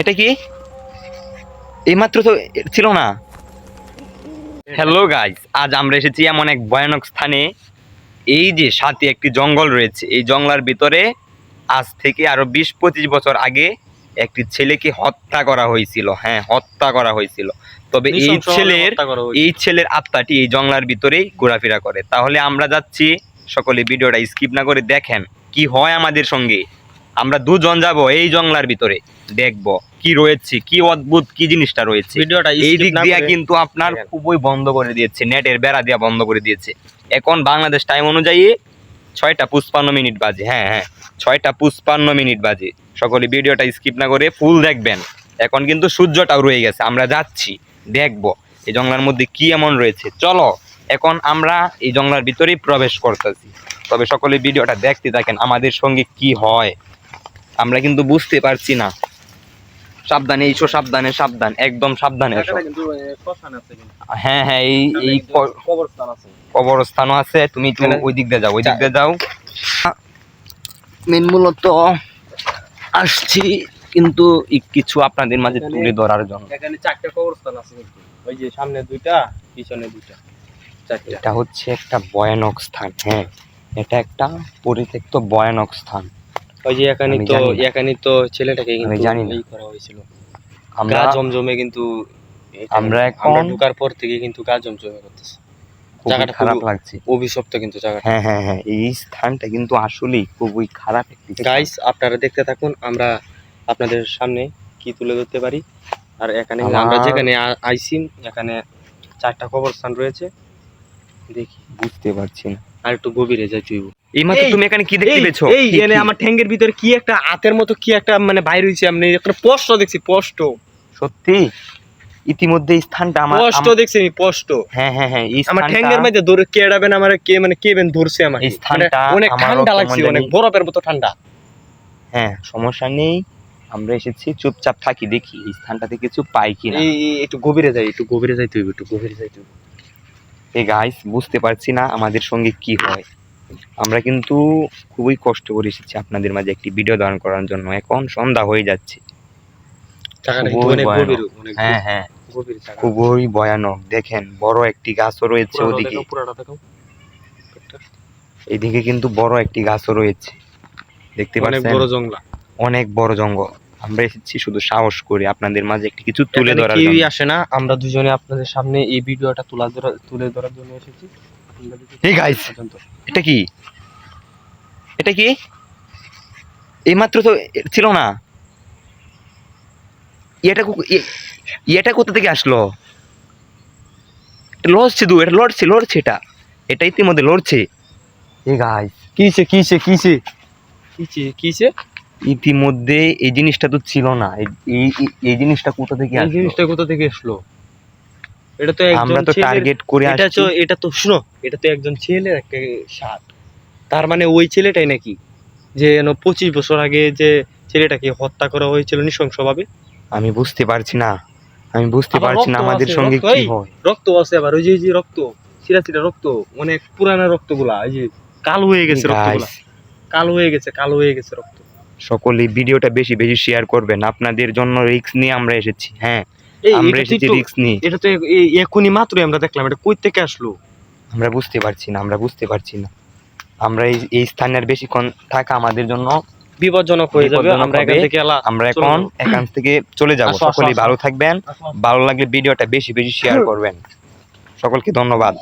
এটা কি এইমাত্র তো ছিল না। হ্যালো গাইস, আজ আমরা এসেছি এমন এক ভয়ানক স্থানে। এই যে সাথে একটি জঙ্গল রয়েছে, এই জঙ্গলের ভিতরে আজ থেকে আরো 20-25 বছর আগে একটি ছেলেকে হত্যা করা হয়েছিল। হ্যাঁ, হত্যা করা হয়েছিল। তবে এই ছেলের আত্মাটি এই জঙ্গলের ভিতরেই ঘোরাফেরা করে। তাহলে আমরা যাচ্ছি, সকলে ভিডিওটা স্কিপ না করে দেখেন কি হয় আমাদের সঙ্গে। আমরা দুজন যাব এই জঙ্গলার ভিতরে, দেখব কি রয়েছে, কি অদ্ভুত কি জিনিসটা রয়েছে। এই দিক দিয়া কিন্তু আপনার খুবই বন্ধ করে দিয়েছে, নেটের বেড়া দিয়া বন্ধ করে দিয়েছে। এখন বাংলাদেশ টাইম অনুযায়ী 6:55 বাজে। হ্যাঁ, 6:55 বাজে। সকলে ভিডিওটা স্কিপ না করে ফুল দেখবেন। এখন কিন্তু সূর্যটাও রয়ে গেছে। আমরা যাচ্ছি, দেখব এই জঙ্গলার মধ্যে কি এমন রয়েছে। চলো এখন আমরা এই জঙ্গলার ভিতরেই প্রবেশ করতেছি। তবে সকলে ভিডিওটা দেখতে থাকেন, আমাদের সঙ্গে কি হয় আমরা কিন্তু বুঝতে পারছি না। সাবধানে এসো, সাবধানে, সাবধান, একদম সাবধানে এসো। হ্যাঁ, এই কবরস্থানও আছে। তুমি ওই দিক দিয়ে যাও, ওই দিক দিয়ে যাও। মূলত আসছি কিন্তু কিছু আপনাদের মাঝে তুলে ধরার জন্য। এখানে 4টা কবরস্থান আছে, ওই যে সামনে 2টা, পিছনে 2টা, 4টা। এটা হচ্ছে একটা ভয়ানক স্থান। হ্যাঁ, এটা একটা পরিত্যক্ত ভয়ানক স্থান। ওই যে এখানে তো ছেলেটাকে কিন্তু এই করা হয়েছিল। গা জমজমে কিন্তু আমরা এখন ঢোকার পর থেকে কিন্তু গা জমজমে করতেছে। জায়গাটা খারাপ লাগছে, অভিশপ্ত কিন্তু জায়গাটা। হ্যাঁ, এই স্থানটা কিন্তু আসলেই খুবই খারাপ একটি। গাইস, আপনারা দেখতে থাকুন, আমরা আপনাদের সামনে কি তুলে ধরতে পারি। আর এখানে আমরা যেখানে আইছি, এখানে 4টা কবরস্থান রয়েছে। দেখি, বুঝতে পারছি না, আর একটু গভীরে যাইতে হইব। এইমাত্র তুমি এখানে কি দেখতে পেয়েছো? এই এনে আমার ঠ্যাঙ্গের ভিতরে কি একটা হাতের মতো কি একটা মানে বাইর হইছে। আমি একটা স্পষ্ট দেখছি, স্পষ্ট। সত্যি ইতিমধ্যে এই স্থানটা আমার স্পষ্ট দেখছি, আমি স্পষ্ট। হ্যাঁ, এই আমার ঠ্যাঙ্গের মধ্যে ধরে কেড়াবেন আমার, কে মানে কেবেন ধরছে আমার। এই স্থানটা অনেক ঠান্ডা লাগছে, অনেক বরফের মতো ঠান্ডা। হ্যাঁ, সমস্যা নেই, আমরা এসেছি, চুপচাপ থাকি, দেখি এই স্থানটাতে কিছু পাই কিনা। একটু গভীরে যাই, একটু গভীরে যাইতে হইব, একটু গভীরে যাইতে হইব। এই গাইস, বুঝতে পারছি না আমাদের সঙ্গে কি হয়। আমরা কিন্তু খুবই কষ্ট করে এসেছি আপনাদের মাঝে একটি ভিডিও ধারণ করার জন্য। এখন সন্ধ্যা হয়ে যাচ্ছে। হ্যাঁ, খুবই ভয়ানক। দেখেন, বড় একটি গাছও রয়েছে ওদিকে, এদিকে কিন্তু বড় একটি গাছও রয়েছে, দেখতে পাচ্ছেন, অনেক বড় জঙ্গল। আমরা এসেছি শুধু সাহস করে আপনাদের মাঝে একটি কিছু তুলে ধরার জন্য। কেউই আসে না, আমরা দুজনে আপনাদের সামনে এই ভিডিওটা তুলে ধরার জন্য এসেছি। এই গাইস, এটা কি এইমাত্র তো ছিল না। এটা কোথা থেকে আসলো? লড়ছে, এটা লড়ছে, এটা ইতিমধ্যে লড়ছে। এই গাইস, কিসে ইতিমধ্যে এই জিনিসটা তো ছিল না। এই জিনিসটা কোথা থেকে আসলো? এটা তো আমরা তো টার্গেট করে আসছি। এটা তো শুনো, এটা তো একজন ছেলের একটা সাপ। তার মানে ওই ছেলেটাই নাকি যে 25 বছর আগে যে ছেলেটাকে হত্যা করা হয়েছিল নৃশংসভাবে। আমি বুঝতে পারছি না আমাদের সঙ্গে কি হয়। রক্ত আছে আবার, ওই যে রক্ত, ছিটা রক্ত, অনেক পুরানো রক্তগুলা, এই যে কালো হয়ে গেছে রক্তগুলা, কালো হয়ে গেছে রক্ত। সকলে ভিডিওটা বেশি বেশি শেয়ার করবেন, আপনাদের জন্য রিস্ক নিয়ে আমরা এসেছি। হ্যাঁ, আমরা এসেছি রিস্ক নিয়ে। এটা তো এখনই মাত্রই আমরা দেখলাম, এটা কই থেকে আসলো আমরা বুঝতে পারছি না। আমরা এই স্থানের বেশিক্ষণ থাকা আমাদের জন্য বিপজ্জনক হয়ে যাবে। আমরা এখান থেকে চলে যাব। সকলেই ভালো থাকবেন, ভালো লাগলে ভিডিওটা বেশি বেশি শেয়ার করবেন। সকলকে ধন্যবাদ।